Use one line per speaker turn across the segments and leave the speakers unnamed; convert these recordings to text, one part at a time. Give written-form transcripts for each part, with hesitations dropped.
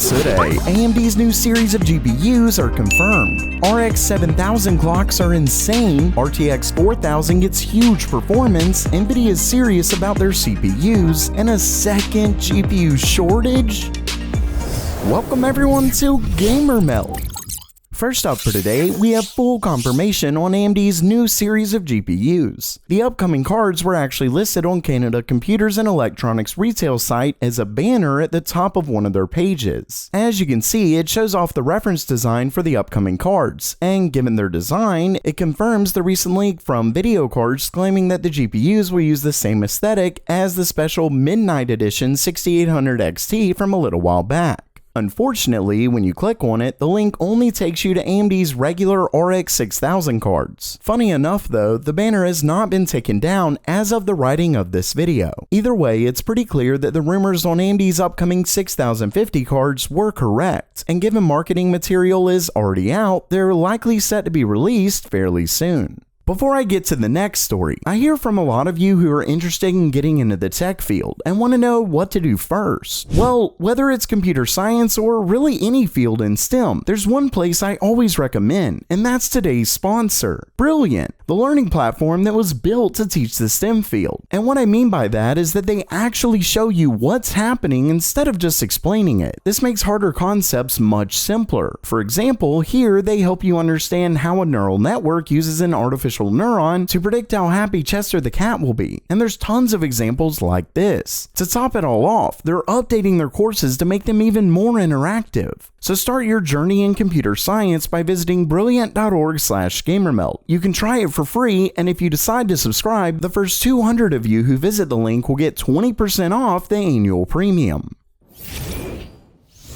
Today, AMD's new series of GPUs are confirmed. RX 7000 clocks are insane, RTX 4000 gets huge performance, Nvidia is serious about their CPUs, and a second GPU shortage? Welcome everyone to Gamer Melt. First up for today, we have full confirmation on AMD's new series of GPUs. The upcoming cards were actually listed on Canada Computers and Electronics retail site as a banner at the top of one of their pages. As you can see, it shows off the reference design for the upcoming cards, and given their design, it confirms the recent leak from Video Cards claiming that the GPUs will use the same aesthetic as the special Midnight Edition 6800 XT from a little while back. Unfortunately, when you click on it, the link only takes you to AMD's regular RX 6000 cards. Funny enough though, the banner has not been taken down as of the writing of this video. Either way, it's pretty clear that the rumors on AMD's upcoming 6050 cards were correct, and given marketing material is already out, they're likely set to be released fairly soon. Before I get to the next story, I hear from a lot of you who are interested in getting into the tech field and want to know what to do first. Well, whether it's computer science or really any field in STEM, there's one place I always recommend, and that's today's sponsor, Brilliant, the learning platform that was built to teach the STEM field. And what I mean by that is that they actually show you what's happening instead of just explaining it. This makes harder concepts much simpler. For example, here they help you understand how a neural network uses an artificial neuron to predict how happy Chester the cat will be, and there's tons of examples like this. To top it all off, they're updating their courses to make them even more interactive. So start your journey in computer science by visiting brilliant.org/gamermelt. You can try it for free, and if you decide to subscribe, the first 200 of you who visit the link will get 20% off the annual premium.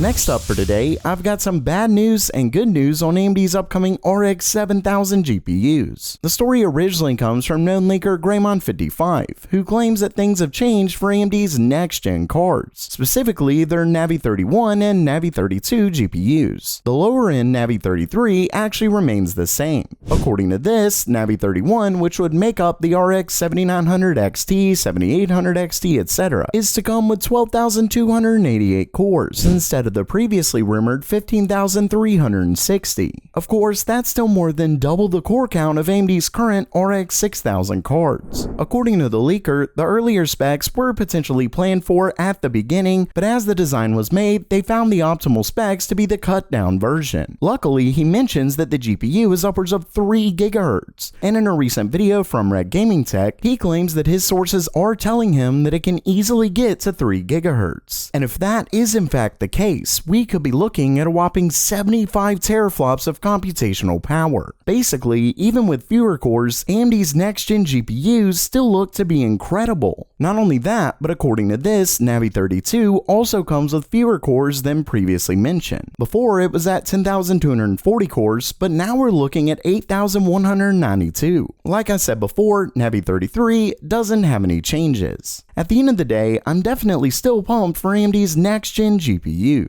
Next up for today, I've got some bad news and good news on AMD's upcoming RX 7000 GPUs. The story originally comes from known leaker Greymon55, who claims that things have changed for AMD's next-gen cards, specifically their Navi 31 and Navi 32 GPUs. The lower-end Navi 33 actually remains the same. According to this, Navi 31, which would make up the RX 7900 XT, 7800 XT, etc., is to come with 12,288 cores instead of the previously rumored 15,360. Of course, that's still more than double the core count of AMD's current RX 6000 cards. According to the leaker, the earlier specs were potentially planned for at the beginning, but as the design was made, they found the optimal specs to be the cut-down version. Luckily, he mentions that the GPU is upwards of 3 GHz, and in a recent video from Red Gaming Tech, he claims that his sources are telling him that it can easily get to 3 GHz. And if that is in fact the case, we could be looking at a whopping 75 teraflops of computational power. Basically, even with fewer cores, AMD's next-gen GPUs still look to be incredible. Not only that, but according to this, Navi 32 also comes with fewer cores than previously mentioned. Before, it was at 10,240 cores, but now we're looking at 8,192. Like I said before, Navi 33 doesn't have any changes. At the end of the day, I'm definitely still pumped for AMD's next-gen GPUs.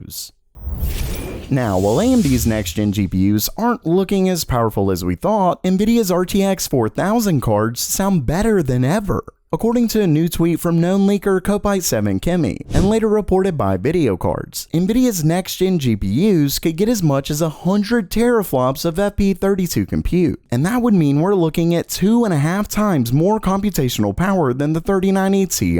Now, while AMD's next-gen GPUs aren't looking as powerful as we thought, Nvidia's RTX 4000 cards sound better than ever. According to a new tweet from known leaker Kopite7Kimi, and later reported by Video Cards, Nvidia's next-gen GPUs could get as much as 100 teraflops of FP32 compute, and that would mean we're looking at 2.5 times more computational power than the 3090 Ti.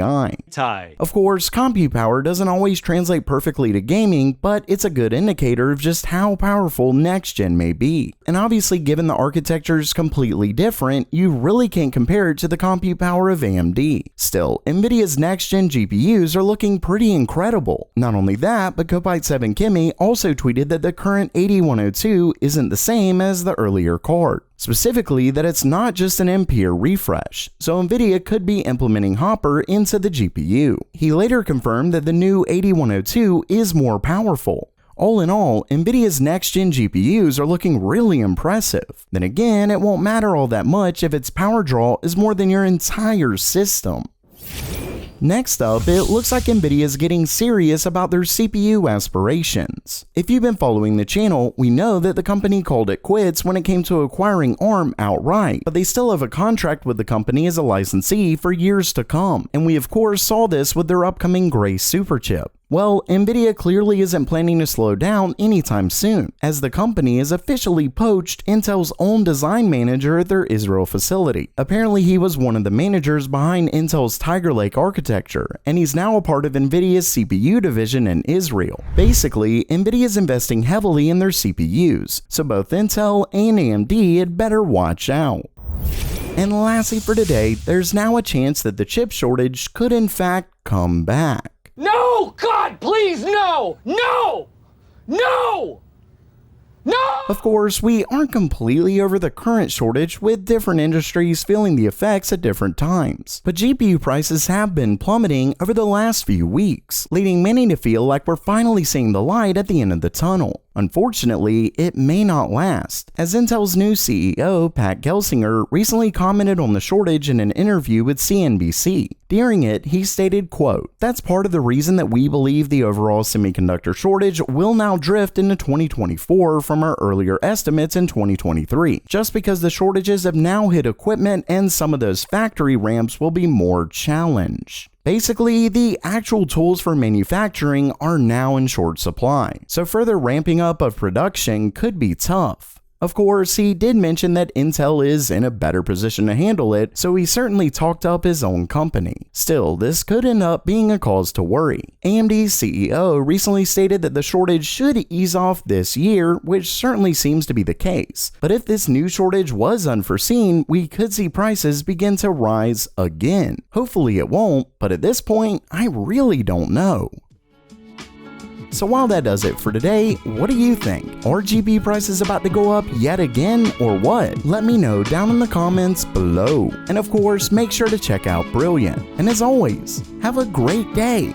Of course, compute power doesn't always translate perfectly to gaming, but it's a good indicator of just how powerful next-gen may be. And obviously, given the architecture is completely different, you really can't compare it to the compute power of AMD. Still, Nvidia's next-gen GPUs are looking pretty incredible. Not only that, but Kopite7Kimi also tweeted that the current 8102 isn't the same as the earlier card. Specifically, that it's not just an Ampere refresh, so Nvidia could be implementing Hopper into the GPU. He later confirmed that the new 8102 is more powerful. All in all, Nvidia's next-gen GPUs are looking really impressive. Then again, it won't matter all that much if its power draw is more than your entire system. Next up, it looks like Nvidia is getting serious about their CPU aspirations. If you've been following the channel, we know that the company called it quits when it came to acquiring ARM outright, but they still have a contract with the company as a licensee for years to come, and we of course saw this with their upcoming Grace superchip. Well, Nvidia clearly isn't planning to slow down anytime soon, as the company has officially poached Intel's own design manager at their Israel facility. Apparently, he was one of the managers behind Intel's Tiger Lake architecture, and he's now a part of Nvidia's CPU division in Israel. Basically, Nvidia is investing heavily in their CPUs, so both Intel and AMD had better watch out. And lastly for today, there's now a chance that the chip shortage could in fact come back.
No! God, please, no! No! No! No!
Of course, we aren't completely over the current shortage, with different industries feeling the effects at different times. But GPU prices have been plummeting over the last few weeks, leading many to feel like we're finally seeing the light at the end of the tunnel. Unfortunately, it may not last, as Intel's new CEO, Pat Gelsinger, recently commented on the shortage in an interview with CNBC. During it, he stated, quote, "That's part of the reason that we believe the overall semiconductor shortage will now drift into 2024 from our earlier estimates in 2023, just because the shortages have now hit equipment and some of those factory ramps will be more challenged." Basically, the actual tools for manufacturing are now in short supply, so further ramping up of production could be tough. Of course, he did mention that Intel is in a better position to handle it, so he certainly talked up his own company. Still, this could end up being a cause to worry. AMD's CEO recently stated that the shortage should ease off this year, which certainly seems to be the case. But if this new shortage was unforeseen, we could see prices begin to rise again. Hopefully it won't, but at this point, I really don't know. So while that does it for today, what do you think? Are GPU prices about to go up yet again, or what? Let me know down in the comments below. And of course, make sure to check out Brilliant. And as always, have a great day.